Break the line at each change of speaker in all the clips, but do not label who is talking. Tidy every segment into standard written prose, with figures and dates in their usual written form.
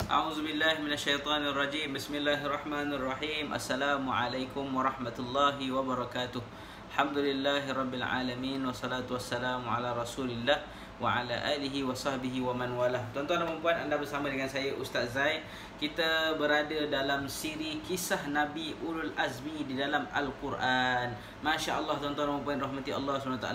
A'udzubillahi minasyaitonirrajim. Bismillahirrahmanirrahim. Assalamualaikum warahmatullahi wabarakatuh. Alhamdulillahirabbil alamin wassalatu wassalamu ala Rasulillah wa ala alihi wa sahbihi wa man walah. Tuan-tuan dan puan, anda bersama dengan saya Ustaz Zai. Kita berada dalam siri kisah Nabi Ulul Azmi di dalam Al-Quran. Masya-Allah tuan-tuan dan puan, rahmati Allah SWT.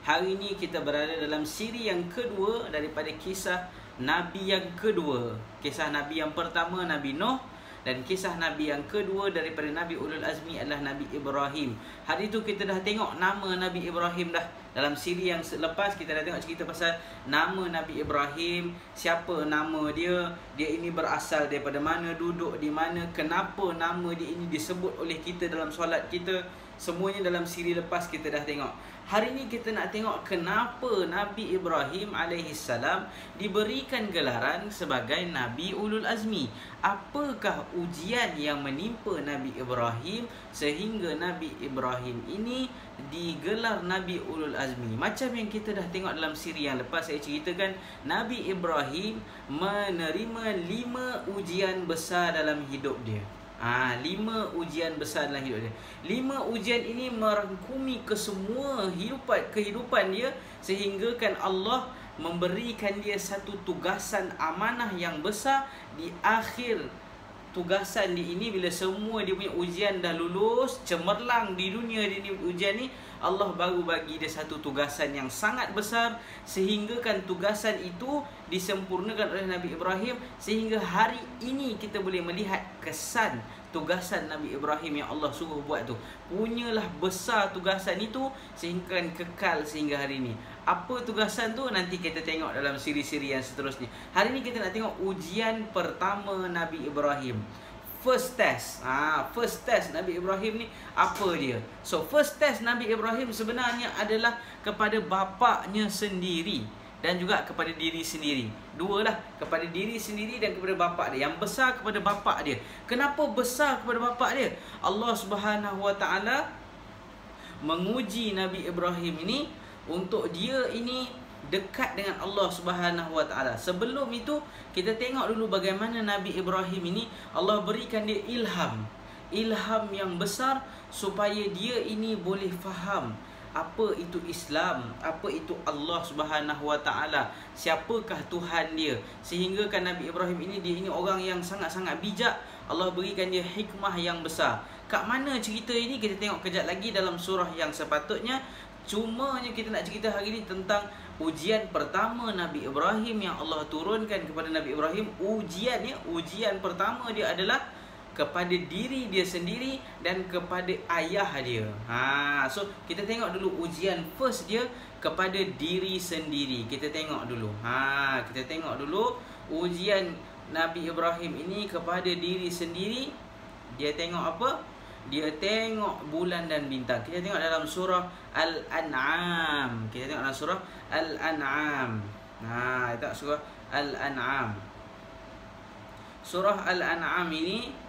Hari ini kita berada dalam siri yang kedua daripada kisah Nabi yang kedua. Kisah Nabi yang pertama Nabi Nuh, dan kisah Nabi yang kedua daripada Nabi Ulul Azmi adalah Nabi Ibrahim. Hari itu kita dah tengok nama Nabi Ibrahim dah. Dalam siri yang selepas kita dah tengok cerita pasal nama Nabi Ibrahim, siapa nama dia, dia ini berasal daripada mana, duduk di mana, kenapa nama dia ini disebut oleh kita dalam solat kita. Semuanya dalam siri lepas kita dah tengok. Hari ini kita nak tengok kenapa Nabi Ibrahim alaihissalam diberikan gelaran sebagai Nabi Ulul Azmi. Apakah ujian yang menimpa Nabi Ibrahim sehingga Nabi Ibrahim ini digelar Nabi Ulul Azmi. Macam yang kita dah tengok dalam siri yang lepas, saya ceritakan Nabi Ibrahim menerima 5 ujian besar dalam hidup dia. 5 ujian besar dalam hidup dia. 5 ujian ini merangkumi kesemua kehidupan dia, sehingga kan Allah memberikan dia satu tugasan amanah yang besar. Di akhir tugasan dia ini, bila semua dia punya ujian dah lulus, cemerlang di dunia dia ni ujian ni, Allah baru bagi dia satu tugasan yang sangat besar, sehingga kan tugasan itu disempurnakan oleh Nabi Ibrahim, sehingga hari ini kita boleh melihat kesan tugasan Nabi Ibrahim yang Allah suruh buat tu. Punyalah besar tugasan itu sehingga kekal sehingga hari ini. Apa tugasan tu nanti kita tengok dalam siri-siri yang seterusnya. Hari ini kita nak tengok ujian pertama Nabi Ibrahim. First test. First test Nabi Ibrahim ni apa dia? So first test Nabi Ibrahim sebenarnya adalah kepada bapaknya sendiri dan juga kepada diri sendiri. Dua lah, kepada diri sendiri dan kepada bapak dia. Yang besar kepada bapak dia. Kenapa besar kepada bapak dia? Allah Subhanahu Wa Taala menguji Nabi Ibrahim ini untuk dia ini dekat dengan Allah Subhanahu Wa Taala. Sebelum itu kita tengok dulu bagaimana Nabi Ibrahim ini Allah berikan dia ilham yang besar supaya dia ini boleh faham apa itu Islam, apa itu Allah Subhanahu Wa Taala, siapakah Tuhan dia. Sehingga kan Nabi Ibrahim ini, dia ini orang yang sangat-sangat bijak. Allah berikan dia hikmah yang besar. Kat mana cerita ini kita tengok kejap lagi dalam surah yang sepatutnya. Cumanya kita nak cerita hari ini tentang ujian pertama Nabi Ibrahim yang Allah turunkan kepada Nabi Ibrahim. Ujian pertama dia adalah kepada diri dia sendiri dan kepada ayah dia. So kita tengok dulu ujian first dia kepada diri sendiri. Kita tengok dulu. Kita tengok dulu ujian Nabi Ibrahim ini kepada diri sendiri. Dia tengok apa? Dia tengok bulan dan bintang. Kita tengok dalam surah Al-An'am. Kita tengok dalam surah Al-An'am. Kita tengok surah Al-An'am. Surah Al-An'am ini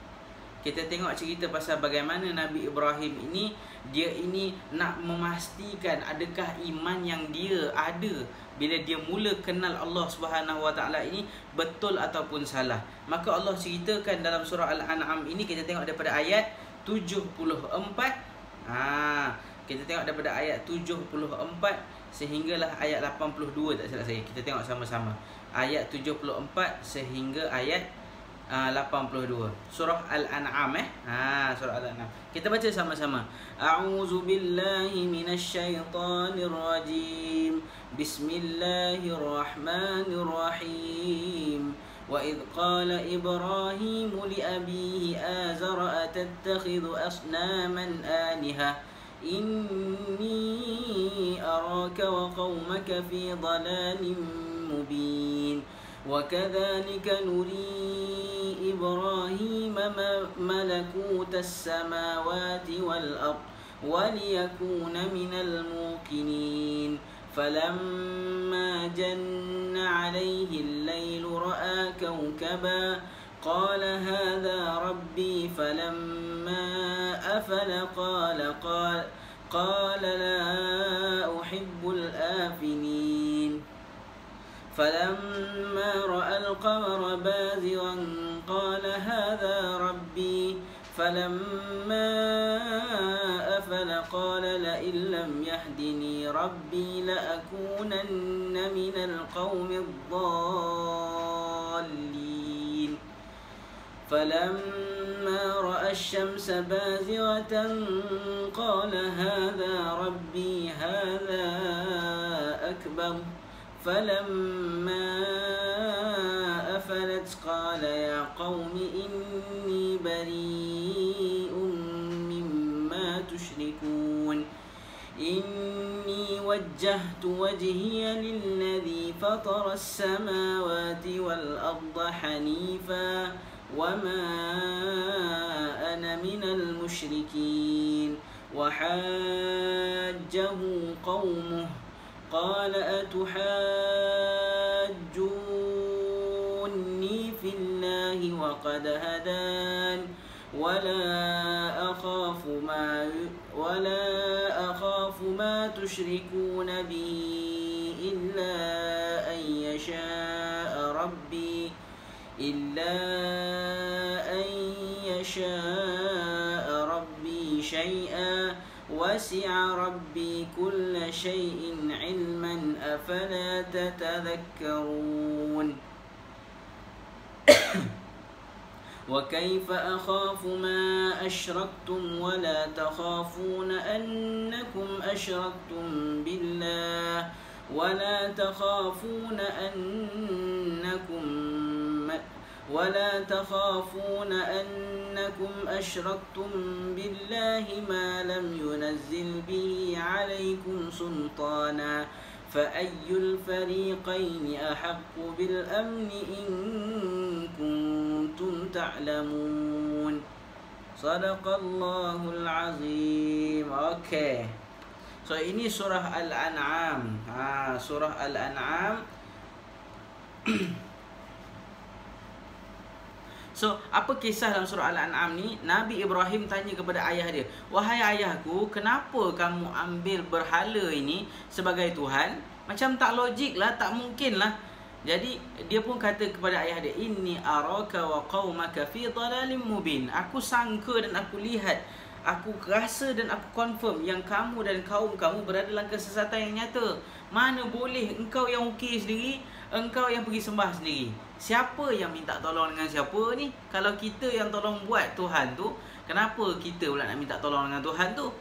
kita tengok cerita pasal bagaimana Nabi Ibrahim ini, dia ini nak memastikan adakah iman yang dia ada bila dia mula kenal Allah Subhanahu Wa Taala ini betul ataupun salah. Maka Allah ceritakan dalam surah Al-An'am ini, kita tengok daripada ayat 74. Kita tengok daripada ayat 74 sehinggalah ayat 82, tak silap saya. Kita tengok sama-sama. Ayat 74 sehingga ayat 82. Surah Al-An'am surah Al-An'am. Kita baca sama-sama. A'udzu billahi minasyaitonir rajim. Bismillahirrahmanirrahim. Wa idh qala Ibrahim li abihi azara atattakhidhu asnaman aliha inni araka wa qaumaka fi dhalalin mubin. وكذلك نري إبراهيم ملكوت السماوات والأرض وليكون من الموقنين فلما جن عليه الليل رأى كوكبا قال هذا ربي فلما أفل قال لا أحب الآفلين فلما رأى القمر بازغا قال هذا ربي فلما أفل قال لئن لم يهدني ربي لأكونن من القوم الضالين فلما رأى الشمس بازغة قال هذا ربي هذا أكبر فلما أفلت قال يا قوم إني بريء مما تشركون إني وجهت وجهي للذي فطر السماوات والأرض حنيفا وما أنا من المشركين وحاجه قومه قال أتحاجوني في الله وقد هدان ولا أخاف ما تشركون به إلا أن يشاء ربي شيئا وسع ربي كل شيء علما أفلا تتذكرون وكيف أخاف ما أشركتم ولا تخافون أنكم أشركتم بالله ولا تخافون أنكم أشركتم بالله ما لم ينزل به عليكم سلطانا فأي الفريقين أحق بالأمن إن كنتم تعلمون صدق الله العظيم. Okay. So ini surah Al-An'am. Surah Al-An'am. So, apa kisah dalam surah Al-An'am ni? Nabi Ibrahim tanya kepada ayah dia, "Wahai ayahku, kenapa kamu ambil berhala ini sebagai Tuhan?" Macam tak logik lah, tak mungkin lah. Jadi, dia pun kata kepada ayah dia, "Inni araka wa qaumaka fi dhalalim mubin." Aku sangka dan aku lihat, aku rasa dan aku confirm yang kamu dan kaum kamu berada dalam kesesatan yang nyata. Mana boleh engkau yang ukir sendiri, engkau yang pergi sembah sendiri. Siapa yang minta tolong dengan siapa ni? Kalau kita yang tolong buat Tuhan tu, kenapa kita pula nak minta tolong dengan Tuhan tu?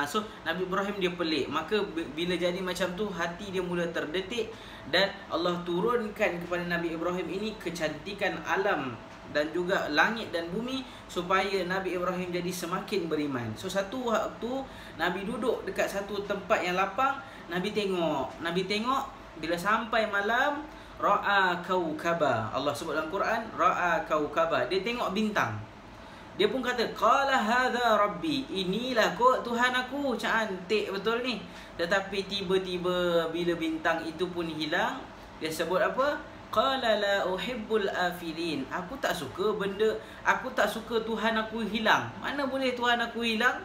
So Nabi Ibrahim dia pelik. Maka bila jadi macam tu, hati dia mula terdetik. Dan Allah turunkan kepada Nabi Ibrahim ini kecantikan alam dan juga langit dan bumi, supaya Nabi Ibrahim jadi semakin beriman. So satu waktu Nabi duduk dekat satu tempat yang lapang. Nabi tengok bila sampai malam, ra'a kaukaba. Allah sebut dalam Quran, ra'a kaukaba. Dia tengok bintang. Dia pun kata, qala hadza rabbi. Inilah kot Tuhan aku. Cantik betul ni. Tetapi tiba-tiba bila bintang itu pun hilang, dia sebut apa? Qala la uhibbul afilin. Aku tak suka Tuhan aku hilang. Mana boleh Tuhan aku hilang?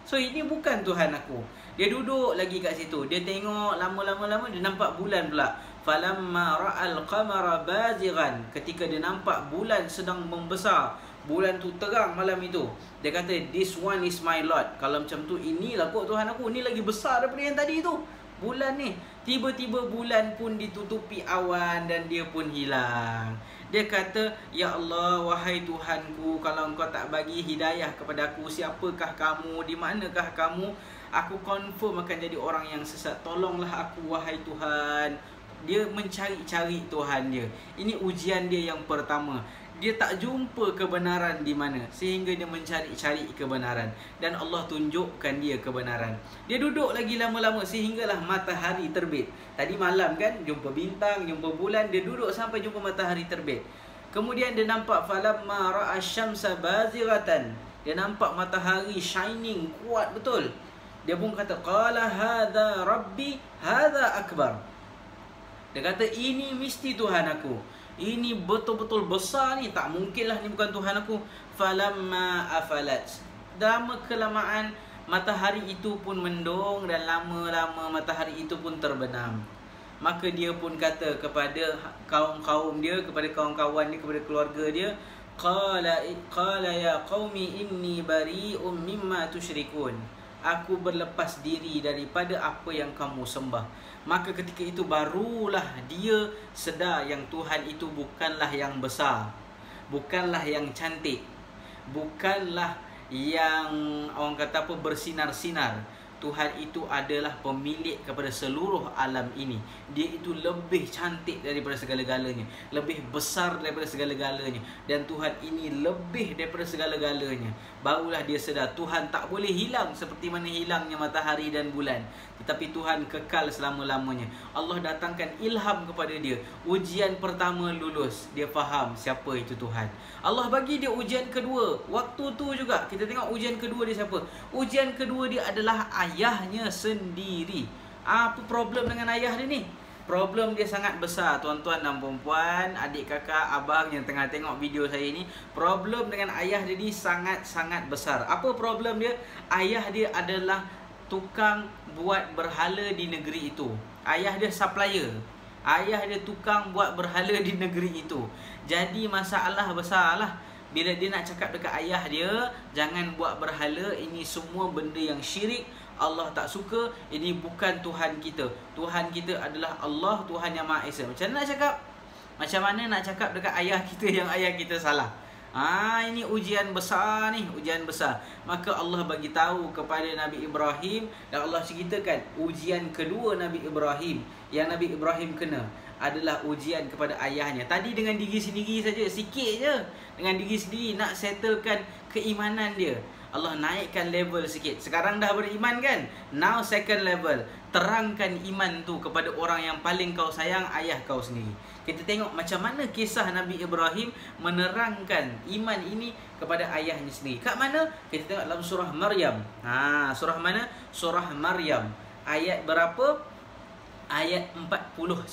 So ini bukan Tuhan aku. Dia duduk lagi kat situ. Dia tengok lama-lama dia nampak bulan pula. Falamma ra'al qamara bazighan. Ketika dia nampak bulan sedang membesar, bulan tu terang malam itu, dia kata, "This one is my Lord." Kalau macam tu, inilah kot Tuhan aku. Ini lagi besar daripada yang tadi tu, bulan ni. Tiba-tiba bulan pun ditutupi awan dan dia pun hilang. Dia kata, "Ya Allah, wahai Tuhanku, kalau engkau tak bagi hidayah kepada aku, siapakah kamu? Di manakah kamu? Aku confirm akan jadi orang yang sesat. Tolonglah aku, wahai Tuhan." Dia mencari-cari Tuhan dia. Ini ujian dia yang pertama. Dia tak jumpa kebenaran di mana, sehingga dia mencari-cari kebenaran. Dan Allah tunjukkan dia kebenaran. Dia duduk lagi lama-lama sehinggalah matahari terbit. Tadi malam kan, jumpa bintang, jumpa bulan. Dia duduk sampai jumpa matahari terbit. Kemudian dia nampak falamma ra'a syamsa bazighatan. Dia nampak matahari shining, kuat betul. Dia pun kata, qala hadza rabbi hadza akbar. Dia kata, ini mesti Tuhan aku. Ini betul-betul besar ni. Tak mungkinlah ni bukan Tuhan aku. Falamma afalat. Dalam kelamaan, matahari itu pun mendung. Dan lama-lama matahari itu pun terbenam. Maka dia pun kata kepada kaum-kaum dia, kepada kawan-kawan dia, kepada keluarga dia, qala ya qaumi inni bari'um mimma tusyrikun. Aku berlepas diri daripada apa yang kamu sembah. Maka ketika itu barulah dia sedar yang Tuhan itu bukanlah yang besar, bukanlah yang cantik, bukanlah yang orang kata apa bersinar-sinar. Tuhan itu adalah pemilik kepada seluruh alam ini. Dia itu lebih cantik daripada segala-galanya, lebih besar daripada segala-galanya, dan Tuhan ini lebih daripada segala-galanya. Barulah dia sedar Tuhan tak boleh hilang seperti mana hilangnya matahari dan bulan, tetapi Tuhan kekal selama-lamanya. Allah datangkan ilham kepada dia. Ujian pertama lulus, dia faham siapa itu Tuhan. Allah bagi dia ujian kedua. Waktu tu juga kita tengok ujian kedua dia siapa. Ujian kedua dia adalah ayahnya sendiri. Apa problem dengan ayah dia ni? Problem dia sangat besar, tuan-tuan dan puan-puan, adik kakak, abang yang tengah tengok video saya ni. Problem dengan ayah dia ni sangat-sangat besar. Apa problem dia? Ayah dia adalah tukang buat berhala di negeri itu. Ayah dia supplier. Ayah dia tukang buat berhala di negeri itu. Jadi masalah besar lah. Bila dia nak cakap dekat ayah dia, jangan buat berhala, ini semua benda yang syirik, Allah tak suka, ini bukan Tuhan kita. Tuhan kita adalah Allah, Tuhan yang Maha Esa. Macam mana nak cakap? Macam mana nak cakap dekat ayah kita yang ayah kita salah? Ini ujian besar ni, ujian besar. Maka Allah bagi tahu kepada Nabi Ibrahim, dan Allah ceritakan ujian kedua Nabi Ibrahim yang Nabi Ibrahim kena adalah ujian kepada ayahnya. Tadi dengan diri sendiri saja, sikit je. Dengan diri sendiri nak settlekan keimanan dia. Allah naikkan level sikit. Sekarang dah beriman kan? Now second level. Terangkan iman tu kepada orang yang paling kau sayang, ayah kau sendiri. Kita tengok macam mana kisah Nabi Ibrahim menerangkan iman ini kepada ayahnya sendiri. Kat mana? Kita tengok dalam surah Maryam. Surah mana? Surah Maryam. Ayat berapa? Ayat 41.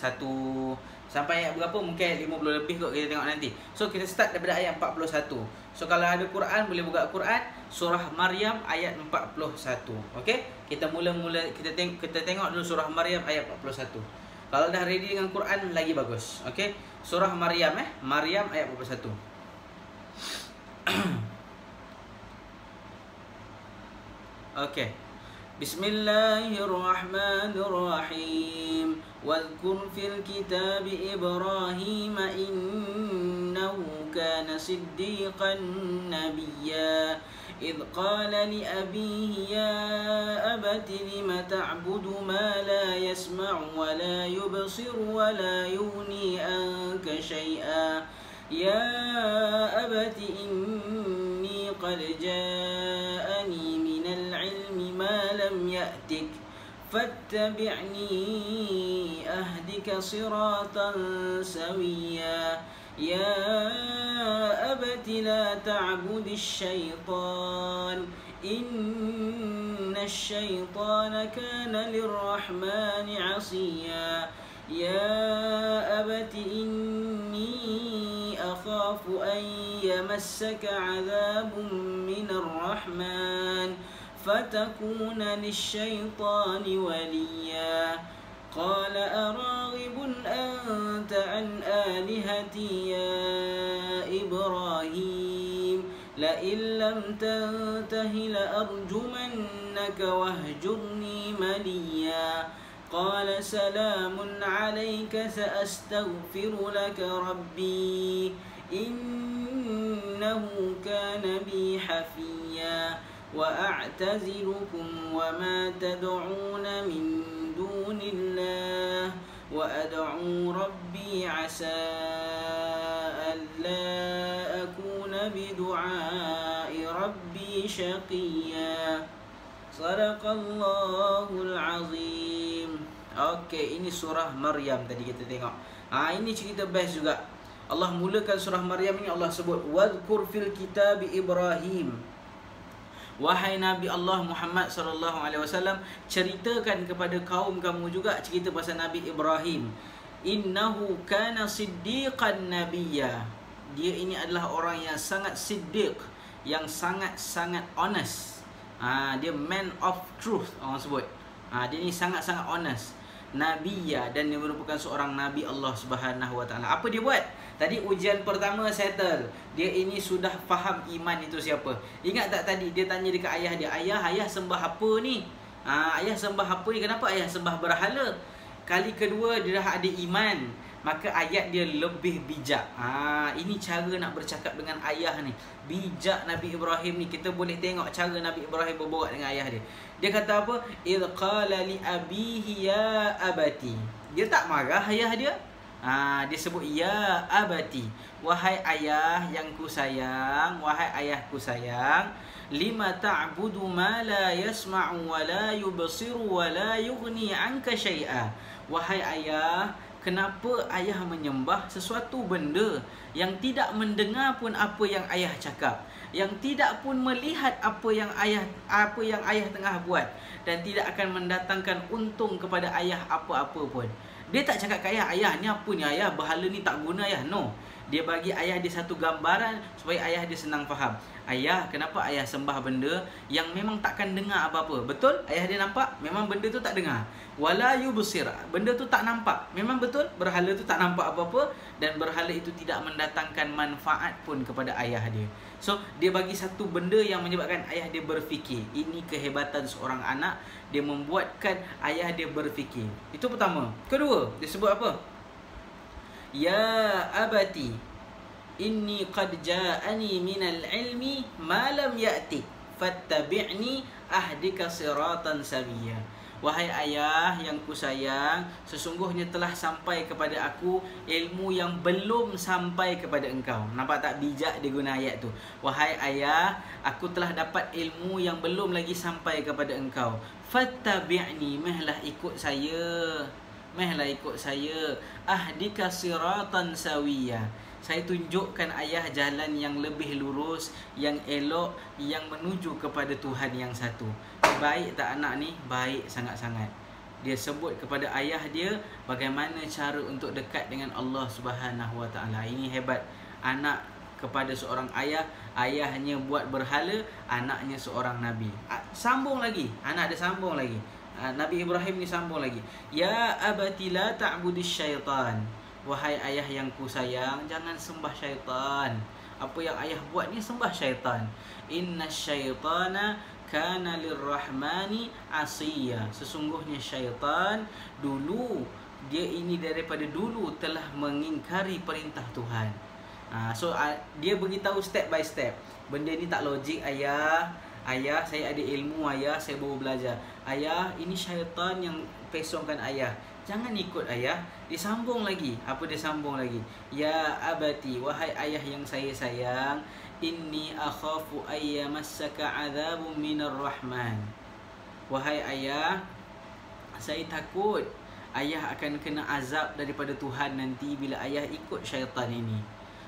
Sampai ayat berapa? Mungkin 50 lebih kot, kita tengok nanti. So kita start daripada ayat 41. So kalau ada Quran, boleh buka Quran, surah Maryam ayat 41. Okey? Kita mula-mula kita tengok dulu surah Maryam ayat 41. Kalau dah ready dengan Quran lagi bagus. Okey? Surah Maryam Maryam ayat 41. Okey. Bismillahirrahmanirrahim. Wadhkur fil kitab Ibrahim innahu kana siddiqan nabiyya. إذ قال لأبيه يا أبت لم تعبد ما لا يسمع ولا يبصر ولا يغني عنك شيئا يا أبت إني قد جاءني من العلم ما لم يأتك فاتبعني أهدك صراطا سويا يا أبت لا تعبد الشيطان إن الشيطان كان للرحمن عصيا يا أبت إني أخاف أن يمسك عذاب من الرحمن فتكون للشيطان وليا قال أراغب أنت عن آلهتي يا إبراهيم لئن لم تنته لأرجمنك واهجرني مليا قال سلام عليك سأستغفر لك ربي إنه كان بي حفيا وأعتزلكم وما تدعون من دون الله وأدعو ربي عسى ألا أكون بدعاء ربي شقيا صدق الله العظيم. Okey, ini surah Maryam tadi kita tengok. Ini cerita best juga. Allah mulakan surah Maryam ini, Allah sebut wadhkur fil kitab Ibrahim. Wahai Nabi Allah Muhammad SAW, ceritakan kepada kaum kamu juga cerita pasal Nabi Ibrahim. Innahu kana siddiqan nabiyya. Dia ini adalah orang yang sangat siddiq, yang sangat-sangat honest. Dia man of truth orang sebut. Dia ni sangat-sangat honest. nabiyya, dan dia merupakan seorang nabi Allah Subhanahu wa taala. Apa dia buat? Tadi ujian pertama settle. Dia ini sudah faham iman itu siapa. Ingat tak tadi dia tanya dekat ayah dia, ayah sembah apa ni? Ayah sembah apa ni? Kenapa ayah sembah berhala? Kali kedua dia dah ada iman, maka ayat dia lebih bijak. Ini cara nak bercakap dengan ayah ni. Bijak Nabi Ibrahim ni. Kita boleh tengok cara Nabi Ibrahim berbuat dengan ayah dia. Dia kata apa? Idh qala li abihi ya abati. Dia tak marah ayah dia. Dia sebut ya abati. Wahai ayah yang ku sayang, wahai ayahku sayang, lima ta'budu ma la yasma'u wa la yubsiru wa la yughni 'anka syai'a. Wahai ayah, kenapa ayah menyembah sesuatu benda yang tidak mendengar pun apa yang ayah cakap, yang tidak pun melihat apa yang ayah tengah buat, dan tidak akan mendatangkan untung kepada ayah apa-apa pun. Dia tak cakap ke ayah ni apa ni ayah, berhala ni tak guna ayah. No. Dia bagi ayah dia satu gambaran supaya ayah dia senang faham. Ayah, kenapa ayah sembah benda yang memang takkan dengar apa-apa? Betul? Ayah dia nampak? Memang benda tu tak dengar. Wala yubsir. Benda tu tak nampak. Memang betul? Berhala tu tak nampak apa-apa, dan berhala itu tidak mendatangkan manfaat pun kepada ayah dia. So, dia bagi satu benda yang menyebabkan ayah dia berfikir. Ini kehebatan seorang anak. Dia membuatkan ayah dia berfikir. Itu pertama. Kedua, dia sebut apa? Ya abati, inni qad ja'ani minal ilmi ma lam ya'ti, fattabi'ni ahdika siratan sabiyya. Wahai ayah yang ku sayang, sesungguhnya telah sampai kepada aku ilmu yang belum sampai kepada engkau. Nampak tak bijak dia guna ayat tu? Wahai ayah, aku telah dapat ilmu yang belum lagi sampai kepada engkau. Fattabi'ni, mehlah ikut saya. Mehlah ikut saya. Ahdika siratan sawiyya. Saya tunjukkan ayah jalan yang lebih lurus, yang elok, yang menuju kepada Tuhan yang satu. Baik tak anak ni? Baik sangat-sangat. Dia sebut kepada ayah dia bagaimana cara untuk dekat dengan Allah Subhanahu wa taala. Ini hebat anak kepada seorang ayah. Ayahnya buat berhala, anaknya seorang nabi. Sambung lagi. Anak dia sambung lagi. Nabi Ibrahim ni sambung lagi. Ya abati la ta'budis syaitan. Wahai ayah yang ku sayang, jangan sembah syaitan. Apa yang ayah buat ni sembah syaitan. Inna syaitana kana lirrahmani asiya. Sesungguhnya syaitan dulu, dia ini daripada dulu telah mengingkari perintah Tuhan. So dia beritahu step by step. Benda ni tak logik ayah. Ayah, saya ada ilmu ayah, saya baru belajar. Ayah, ini syaitan yang pesongkan ayah. Jangan ikut ayah. Disambung lagi. Apa dia sambung lagi? Ya abati, wahai ayah yang saya sayang, inni akhafu ayyamassaka adzabun minar rahman. Wahai ayah, saya takut ayah akan kena azab daripada Tuhan nanti bila ayah ikut syaitan ini.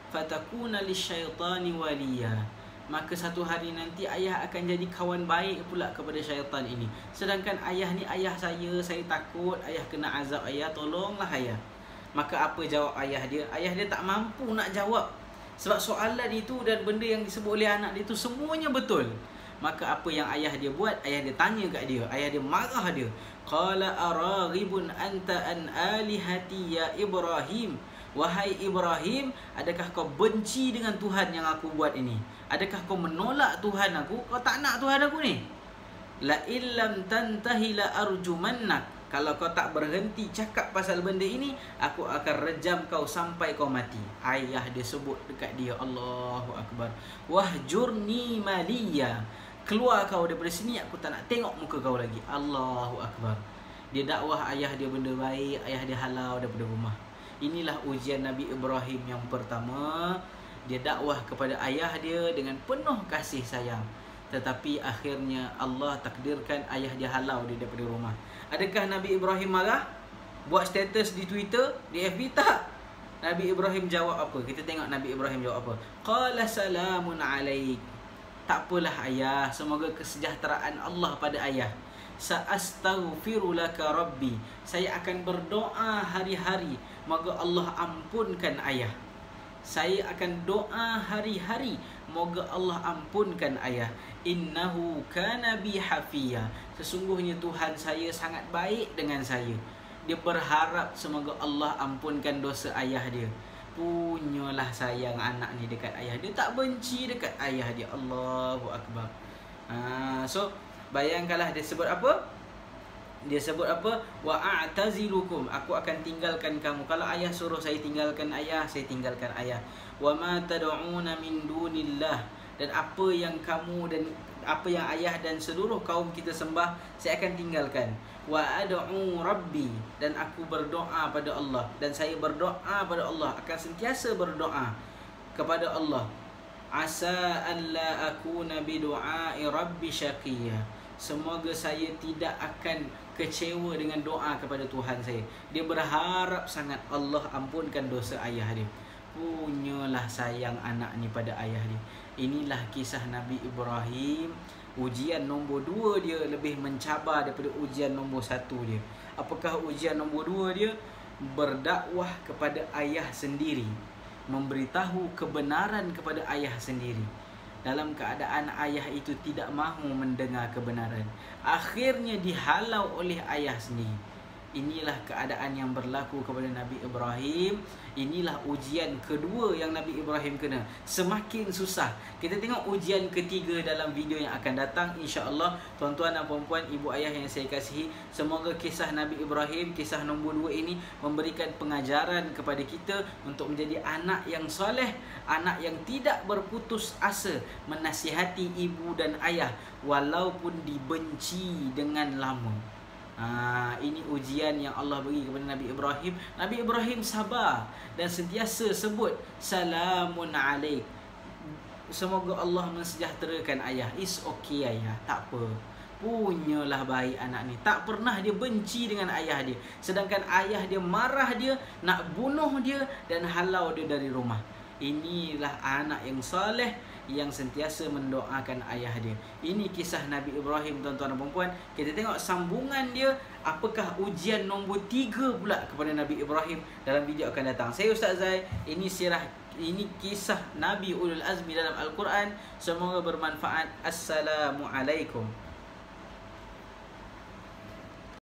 Fatakuna lisyaitani waliya. Maka satu hari nanti ayah akan jadi kawan baik pula kepada syaitan ini. Sedangkan ayah ni ayah saya takut ayah kena azab ayah, tolonglah ayah. Maka apa jawab ayah dia? Ayah dia tak mampu nak jawab. Sebab soalan itu dan benda yang disebut oleh anak dia itu semuanya betul. Maka apa yang ayah dia buat? Ayah dia tanya kat dia. Ayah dia marah dia. Qala araghibun anta an alihati ya Ibrahim. Wahai Ibrahim, adakah kau benci dengan Tuhan yang aku buat ini? Adakah kau menolak Tuhan aku? Kau tak nak Tuhan aku ni? La illam tantahi la arjumannak. Kalau kau tak berhenti cakap pasal benda ini, aku akan rejam kau sampai kau mati. Ayah dia sebut dekat dia, Allahu Akbar. Wahjurni maliya. Keluar kau daripada sini, aku tak nak tengok muka kau lagi. Allahu Akbar. Dia dakwah ayah dia benda baik, ayah dia halau daripada rumah. Inilah ujian Nabi Ibrahim yang pertama. Dia dakwah kepada ayah dia dengan penuh kasih sayang. Tetapi akhirnya Allah takdirkan ayah dia halau dia daripada rumah. Adakah Nabi Ibrahim marah? Buat status di Twitter, di FB? Tak. Nabi Ibrahim jawab apa? Kita tengok Nabi Ibrahim jawab apa. Qala salamun alaik. Tak apalah ayah, semoga kesejahteraan Allah pada ayah. Sa'astaghfiru laka rabbi. Saya akan berdoa hari-hari, moga Allah ampunkan ayah. Saya akan doa hari-hari, moga Allah ampunkan ayah. Innahu kana bi hafiya. Sesungguhnya Tuhan saya sangat baik dengan saya. dia berharap semoga Allah ampunkan dosa ayah dia. Punyalah sayang anak ni dekat ayah dia, tak benci dekat ayah dia. Allahu Akbar. So bayangkanlah dia sebut apa? Dia sebut apa? Wa a'tazilukum, aku akan tinggalkan kamu. Kalau ayah suruh saya tinggalkan ayah, saya tinggalkan ayah. Wa ma tad'una min dunillah, dan apa yang kamu dan apa yang ayah dan seluruh kaum kita sembah, saya akan tinggalkan. Wa ad'u rabbi, dan aku berdoa pada Allah, dan saya berdoa pada Allah, akan sentiasa berdoa kepada Allah. Asa an la akuna bi du'ai rabbi syaqiyya, semoga saya tidak akan kecewa dengan doa kepada Tuhan saya. Dia berharap sangat Allah ampunkan dosa ayah dia. Punyalah sayang anak ni pada ayah dia. Inilah kisah Nabi Ibrahim. Ujian nombor 2 dia lebih mencabar daripada ujian nombor 1 dia. Apakah ujian nombor 2 dia? Berdakwah kepada ayah sendiri, memberitahu kebenaran kepada ayah sendiri, dalam keadaan ayah itu tidak mahu mendengar kebenaran. Akhirnya dihalau oleh ayah sendiri. Inilah keadaan yang berlaku kepada Nabi Ibrahim. Inilah ujian kedua yang Nabi Ibrahim kena. Semakin susah. Kita tengok ujian ketiga dalam video yang akan datang, insya-Allah. Tuan-tuan dan puan-puan, ibu ayah yang saya kasihi, semoga kisah Nabi Ibrahim, kisah nombor 2 ini memberikan pengajaran kepada kita untuk menjadi anak yang soleh, anak yang tidak berputus asa menasihati ibu dan ayah walaupun dibenci dengan lama. Ini ujian yang Allah beri kepada Nabi Ibrahim. Nabi Ibrahim sabar dan sentiasa sebut salamun alaik, semoga Allah mensejahterakan ayah. It's okay ayah, tak apa. Punyalah baik anak ni, tak pernah dia benci dengan ayah dia, sedangkan ayah dia marah dia, nak bunuh dia dan halau dia dari rumah. Inilah anak yang soleh, yang sentiasa mendoakan ayah dia. Ini kisah Nabi Ibrahim, tuan-tuan dan puan-puan. Kita tengok sambungan dia, apakah ujian nombor 3 pula kepada Nabi Ibrahim dalam video akan datang. Saya Ustaz Zai, ini kisah Nabi Ulul Azmi dalam Al-Quran. Semoga bermanfaat. Assalamualaikum.